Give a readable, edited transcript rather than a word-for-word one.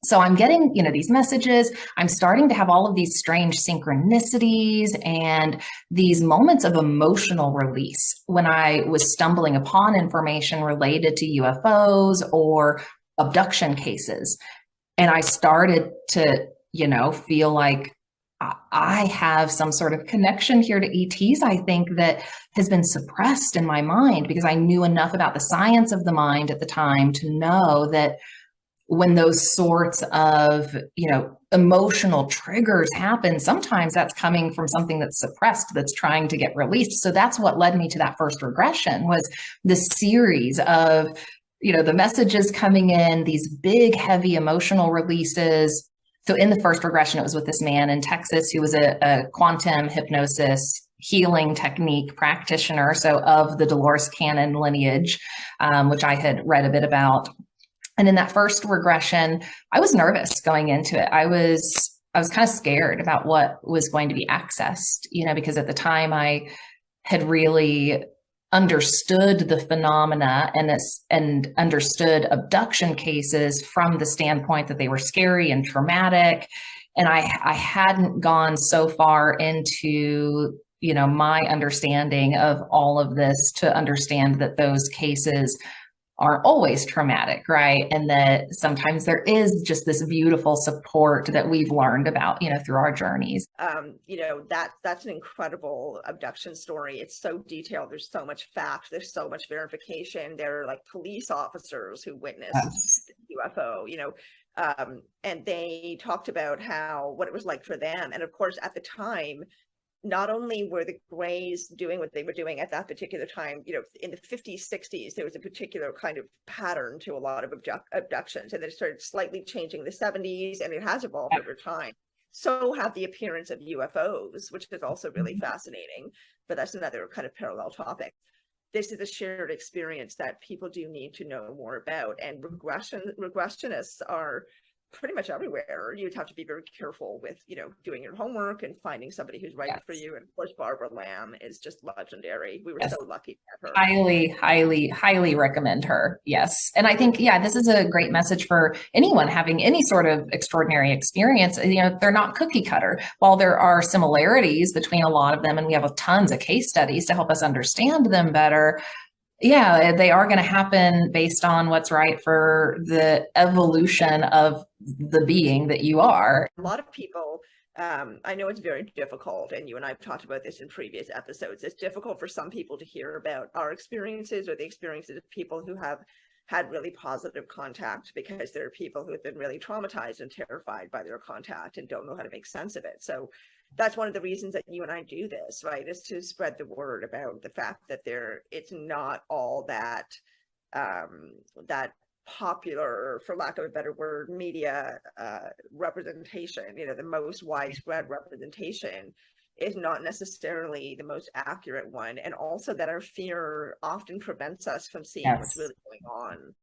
So I'm getting, these messages. I'm starting to have all of these strange synchronicities and these moments of emotional release when I was stumbling upon information related to UFOs or abduction cases. And I started to, feel like I have some sort of connection here to ETs, I think, that has been suppressed in my mind because I knew enough about the science of the mind at the time to know that when those sorts of, emotional triggers happen, sometimes that's coming from something that's suppressed, that's trying to get released. So that's what led me to that first regression, was this series of, the messages coming in, these big, heavy emotional releases. So in the first regression, it was with this man in Texas who was a quantum hypnosis healing technique practitioner. So of the Dolores Cannon lineage, which I had read a bit about. And in that first regression, I was nervous going into it. I was kind of scared about what was going to be accessed, because at the time I had really understood the phenomena and understood abduction cases from the standpoint that they were scary and traumatic. And I hadn't gone so far into, my understanding of all of this to understand that those cases aren't always traumatic, right? And that sometimes there is just this beautiful support that we've learned about, through our journeys. That's an incredible abduction story. It's so detailed. There's so much fact. There's so much verification. There are like police officers who witnessed UFO, and they talked about what it was like for them. And of course, at the time, not only were the Greys doing what they were doing at that particular time, in the 50s, 60s, there was a particular kind of pattern to a lot of abductions, and then it started slightly changing in the 70s, and it has evolved over time. So have the appearance of UFOs, which is also really fascinating, but that's another kind of parallel topic. This is a shared experience that people do need to know more about, and regressionists are pretty much everywhere. You'd have to be very careful with, doing your homework and finding somebody who's right for you. And of course, Barbara Lamb is just legendary. We were so lucky to have her. Highly, highly, highly recommend her. Yes. And I think, this is a great message for anyone having any sort of extraordinary experience. They're not cookie cutter. While there are similarities between a lot of them, and we have tons of case studies to help us understand them better, they are going to happen based on what's right for the evolution of the being that you are. A lot of people, I know it's very difficult, and you and I have talked about this in previous episodes. It's difficult for some people to hear about our experiences or the experiences of people who have had really positive contact, because there are people who have been really traumatized and terrified by their contact and don't know how to make sense of it. So that's one of the reasons that you and I do this, right? Is to spread the word about the fact that it's not all that that popular, for lack of a better word, media representation. The most widespread representation is not necessarily the most accurate one, and also that our fear often prevents us from seeing what's really going on.